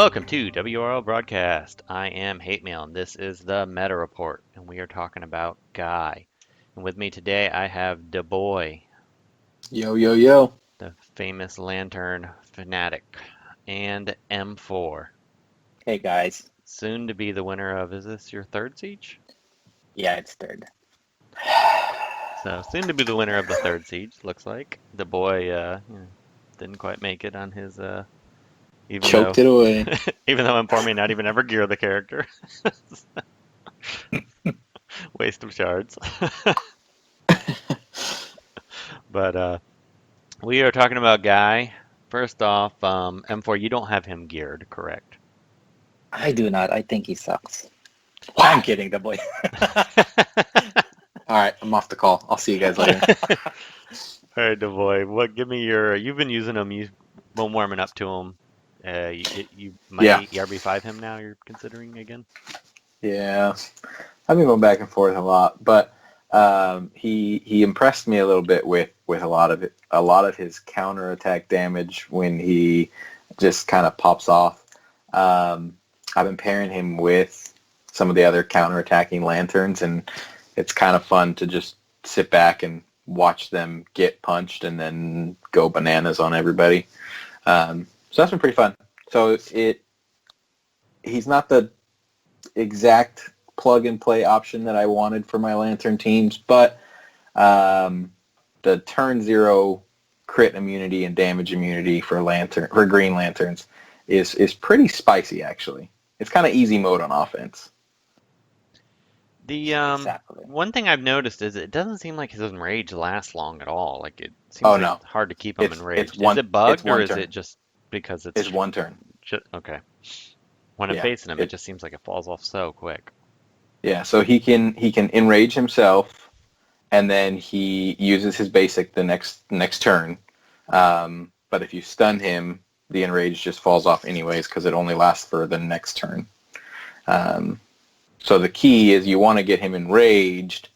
Welcome to WROL Broadcast. I am Hate Mail, and this is the Meta Report, and we are talking about Guy. And with me today, I have Da Boy, Yo, yo, yo. the famous Lantern fanatic, and M4, Hey guys. soon to be the winner of, is this your third siege? Yeah, it's third. So, soon to be the winner of the third siege, looks like. Da Boy didn't quite make it on his, even Choked though, it away. even though M4 may not even ever gear the character. Waste of shards. But we are talking about Guy. First off, M4, you don't have him geared, correct? I do not. I think he sucks. I'm kidding, the boy. All right, I'm off the call. I'll see you guys later. All right, Devoy, what? Give me your. You've been using him. You've been warming up to him. You might Yeah. ERB5 him now. You're considering again. Yeah, I've been going back and forth a lot, but he impressed me a little bit with a lot of it, a lot of his counterattack damage when he just kind of pops off. I've been pairing him with some of the other counterattacking lanterns, and it's kind of fun to just sit back and watch them get punched and then go bananas on everybody. So that's been pretty fun. So he's not the exact plug and play option that I wanted for my lantern teams, but the turn 0 crit immunity and damage immunity for green lanterns is pretty spicy actually. It's kind of easy mode on offense. The Exactly. one thing I've noticed is it doesn't seem like his enrage lasts long at all. Like it seems like No. it's hard to keep him It's enraged. one- Is it bugged it's one or is turn. it just because it's It's one turn. okay? When I'm Yeah, facing him, it it- just seems like it falls off so quick. Yeah, so he can enrage himself, and then he uses his basic the next turn. But if you stun him, the enrage just falls off anyways because it only lasts for the next turn. So the key is you want to get him enraged,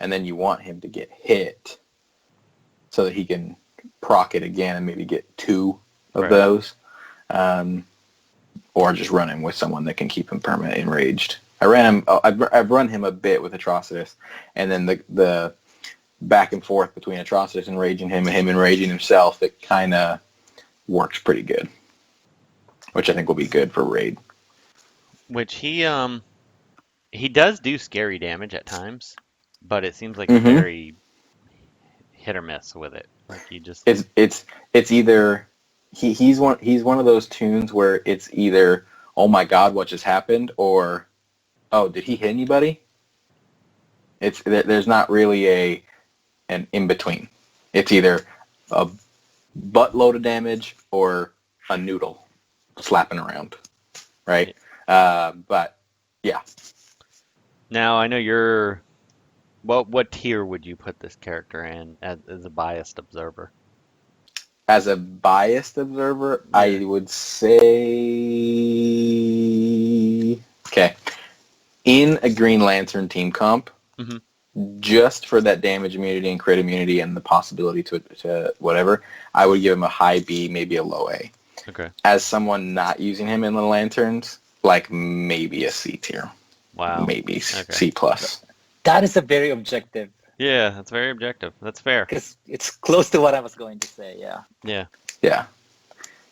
and then you want him to get hit so that he can proc it again and maybe get 2 of Right. those. Or just run him with someone that can keep him permanent enraged. I've run him a bit with Atrocitus, and then the back and forth between Atrocitus enraging him and him enraging himself, it kind of works pretty good, which I think will be good for raid. Which he does do scary damage at times, but it seems like Mhm. very hit or miss with it. Like you just It's either he's one of those tunes where it's either oh my god what just happened or oh did he hit anybody? There's not really an in between. It's either a buttload of damage or a noodle slapping around, right? But yeah, now I know you're. What tier would you put this character in as a biased observer? as a biased observer, Yeah. I would say okay. In a Green Lantern team comp, Mhm. just for that damage immunity and crit immunity and the possibility to whatever, I would give him a high B, maybe a low A. Okay. As someone not using him in the lanterns, like maybe a C tier, Wow. maybe Okay. C plus. That is a very objective, Yeah, that's very objective. That's fair. because it's close to what I was going to say. Yeah. Yeah. Yeah,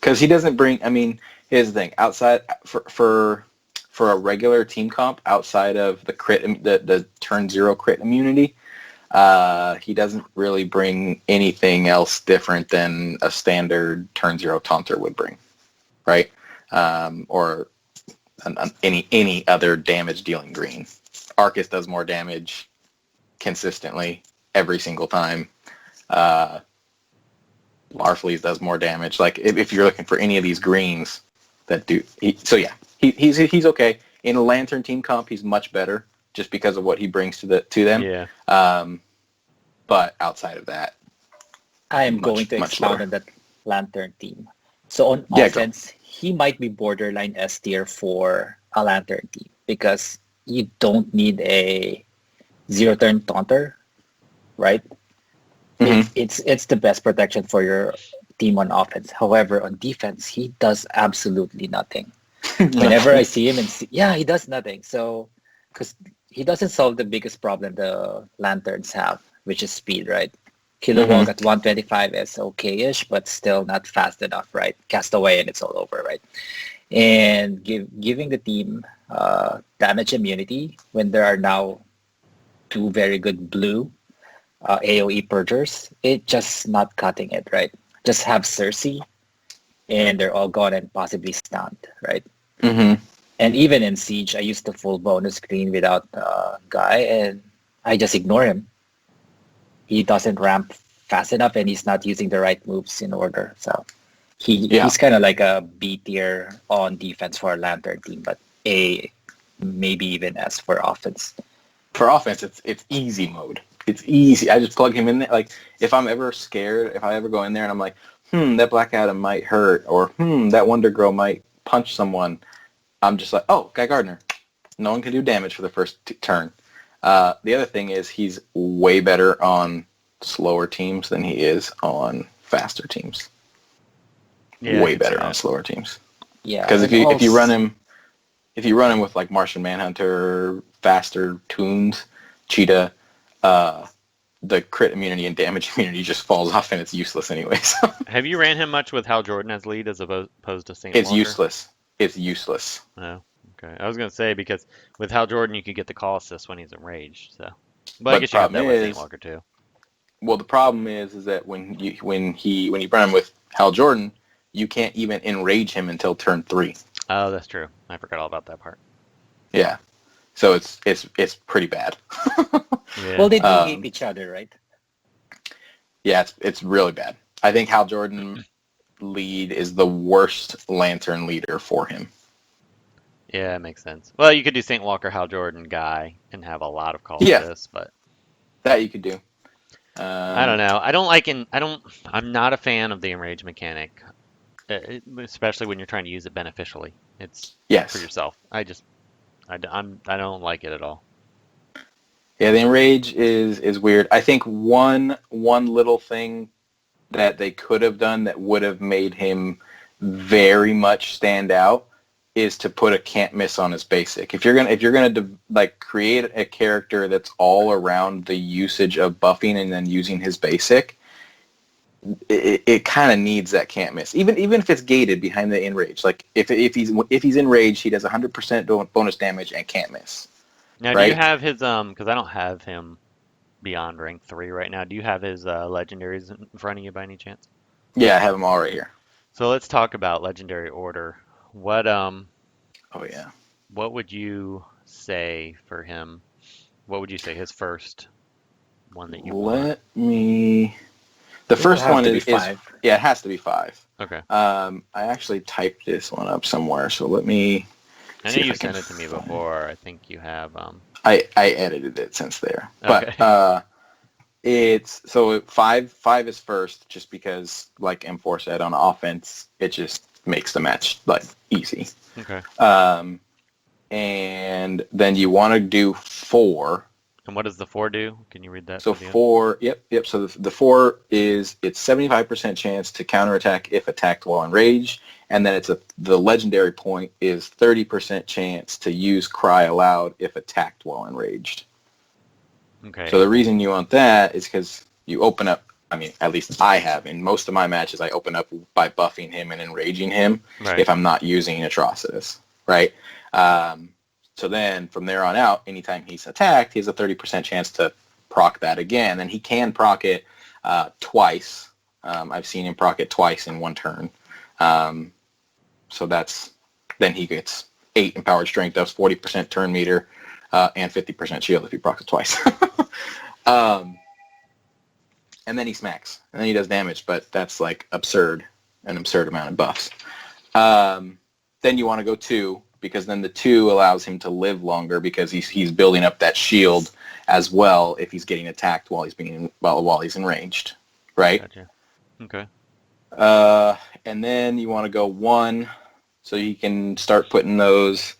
because he doesn't bring. I mean, here's the thing: outside for a regular team comp, outside of the crit, the turn 0 crit immunity, he doesn't really bring anything else different than a standard turn 0 taunter would bring, right? Or any other damage dealing green. Arcus does more damage consistently every single time. Larfleeze does more damage. Like if you're looking for any of these greens that do, he's okay in a Lantern team comp. He's much better just because of what he brings to them. Yeah. But outside of that, I am Much- going to much expound lower. on that Lantern team. So on Yeah, go. offense, he might be borderline S tier for a Lantern team because you don't need a 0-turn taunter, right? Mhm. It's the best protection for your team on offense. However, on defense, he does absolutely nothing. Whenever I see him yeah, he does nothing. So, because he doesn't solve the biggest problem the lanterns have, which is speed, right? Kilowog Mhm. at 125 is okay-ish, but still not fast enough, right? Cast away and it's all over, right? And giving the team damage immunity when there are now two very good blue AoE purgers, it just not cutting it, right? Just have Cersei and they're all gone and possibly stunned, right? Mhm. And even in Siege, I used the full bonus screen without Guy, and I just ignore him. He doesn't ramp fast enough, and he's not using the right moves in order. So Yeah. he's kind of like a B tier on defense for a Lantern team, but A, maybe even S for offense. For offense, it's easy mode. It's easy. I just plug him in there. Like if I'm ever scared, if I ever go in there and I'm like, that Black Adam might hurt, or that Wonder Girl might punch someone, I'm just like, oh, Guy Gardner. No one can do damage for the first turn. The other thing is he's way better on slower teams than he is on faster teams. Yeah, I Way could see better on that. slower teams. Yeah, Because and if you run also, him with like Martian Manhunter, faster Toons, Cheetah, the crit immunity and damage immunity just falls off and it's useless anyway. So Have you ran him much with Hal Jordan as lead as opposed to St. it's Walker? useless. It's useless. No. Okay. I was gonna say because with Hal Jordan you could get the call assist when he's enraged. So, but I But the guess you have problem that with St. is, Walker too. well, the problem is that when you run him with Hal Jordan, you can't even enrage him until turn 3. Oh, that's true. I forgot all about that part. Yeah. So it's pretty bad. Yeah. well, they do hate each other, right? Yeah, it's really bad. I think Hal Jordan lead is the worst Lantern leader for him. Yeah, it makes sense. Well, you could do St. Walker, Hal Jordan, Guy, and have a lot of call Yeah, assists, but that you could do. I don't know. I don't like in. I don't. I'm not a fan of the enrage mechanic, especially when you're trying to use it beneficially. It's for Yes. yourself. I don't like it at all. Yeah, the enrage is weird. I think one little thing that they could have done that would have made him very much stand out is to put a can't miss on his basic. If you're gonna like create a character that's all around the usage of buffing and then using his basic, it kind of needs that can't miss. Even if it's gated behind the enrage. Like if he's enraged, he does 100% bonus damage and can't miss. Now, do you Right? have his Because I don't have him beyond rank 3 right now. Do you have his legendaries in front of you by any chance? Yeah, I have him all right here. So let's talk about legendary order. What Oh yeah. what would you say for him? What would you say his first one that you want? Let me. The It would first have one to be is 5. yeah, it has to be 5. Okay. I actually typed this one up somewhere, so let me I know see if you I can sent it to me find. before. I think you have I edited it since there, okay. but it's so 5 is first, just because like M4 said on offense, it just makes the match like easy. Okay. And then you want to do 4. And what does the 4 do? Can you read that So for the 4, yep. So the 4 is it's 75% chance to counterattack if attacked while enraged, and then the legendary point is 30% chance to use cry aloud if attacked while enraged. Okay. So the reason you want that is because you open up. I mean, at least I have in most of my matches. I open up by buffing him and enraging him Right. if I'm not using Atrocitus, right? So then from there on out, anytime he's attacked, he has a 30% chance to proc that again, and he can proc it twice. I've seen him proc it twice in one turn. So then he gets 8 empowered strength, does 40% turn meter, and 50% shield if he procs it twice. And then he smacks, and then he does damage, but that's like an absurd amount of buffs. Then you want to go 2, because then the 2 allows him to live longer because he's building up that shield as well if he's getting attacked while he's enraged, right? Gotcha. Okay. And then you want to go 1, so you can start putting those.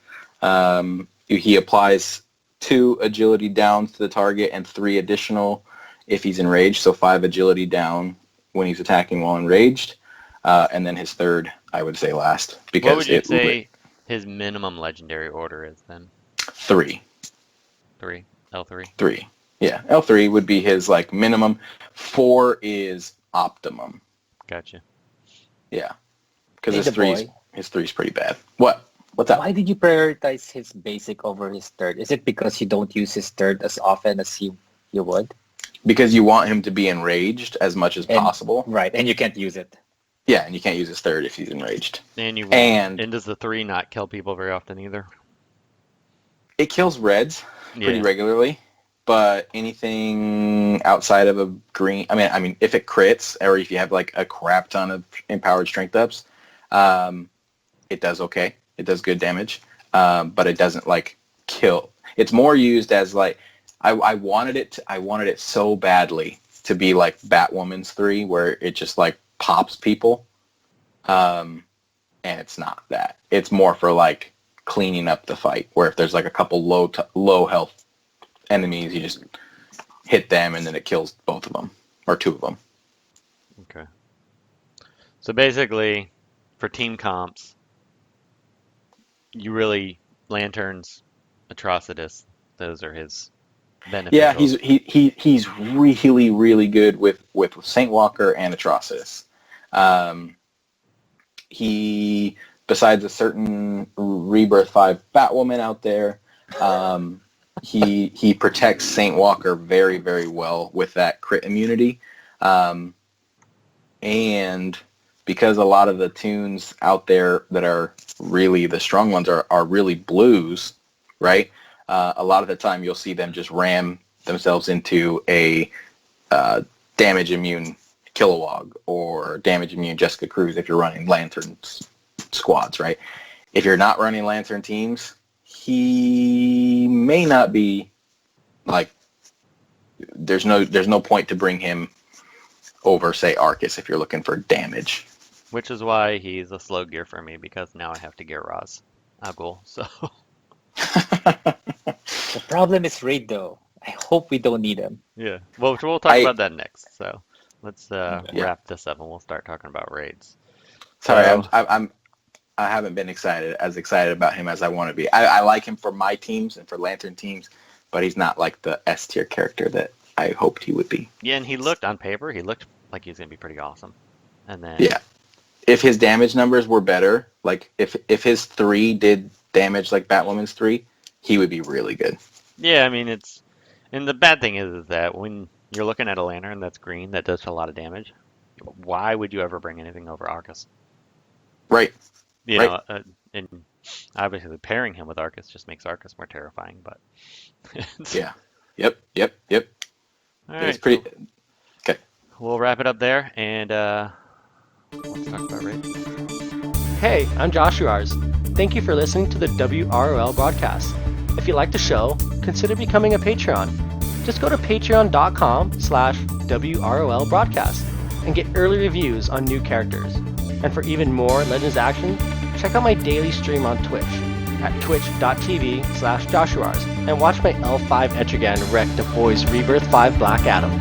He applies 2 agility down to the target and 3 additional if he's enraged, so 5 agility down when he's attacking while enraged. And then his third, I would say last, because What would you say His minimum legendary order is then 3. 3, L3. 3. Yeah, L3 would be his like minimum. 4 is optimum. Gotcha. Yeah, because Hey, his three's pretty bad. What's up? Why did you prioritize his basic over his third? Is it because you don't use his third as often as you would? Because you want him to be enraged as much as possible. Right, and you can't use it. Yeah, and you can't use his third if he's enraged. And does the 3 not kill people very often either? It kills reds pretty regularly, but anything outside of a green, I mean, if it crits or if you have like a crap ton of empowered strength ups, it does okay. It does good damage, but it doesn't like kill. It's more used as like I wanted it so badly to be like Batwoman's 3, where it just like pops people, and it's not that. It's more for like cleaning up the fight, where if there's like a couple low health enemies, you just hit them and then it kills both of them or 2 of them. Okay. So basically, for team comps, you really Lanterns, Atrocitus, those are his beneficial. Yeah, he's really, really good with Saint Walker and Atrocitus. He, besides a certain Rebirth 5 Batwoman out there, he protects Saint Walker very, very well with that crit immunity. And because a lot of the tunes out there that are really the strong ones are really blues, right? A lot of the time you'll see them just ram themselves into a damage immune Kilowog or damage immune Jessica Cruz if you're running Lantern squads, right? If you're not running Lantern teams, he may not be like, there's no point to bring him over, say, Arcus if you're looking for damage. Which is why he's a slow gear for me, because now I have to gear Raz Agul, so. The problem is raid though. I hope we don't need him. Yeah. Well, we'll talk about that next. So let's wrap this up and we'll start talking about raids. Sorry, I haven't been as excited about him as I want to be. I like him for my teams and for Lantern teams, but he's not like the S tier character that I hoped he would be. Yeah, and he looked on paper, he looked like he was gonna be pretty awesome. And then if his damage numbers were better, like if his 3 did damage like Batwoman's 3, he would be really good. Yeah, I mean and the bad thing is that when you're looking at a Lantern that's green that does a lot of damage, why would you ever bring anything over Arcus? Right. You know, and obviously pairing him with Arcus just makes Arcus more terrifying, but yeah. Yep. All right, it's pretty okay. We'll wrap it up there and let's talk about raids. Hey, I'm Josh Ars. Thank you for listening to the WROL broadcast. If you like the show, consider becoming a Patreon. Just go to patreon.com/WROL broadcast and get early reviews on new characters. And for even more Legends action, check out my daily stream on Twitch at twitch.tv/JoshuArs and watch my L5 Etrigan wreck the boys Rebirth 5 Black Adam.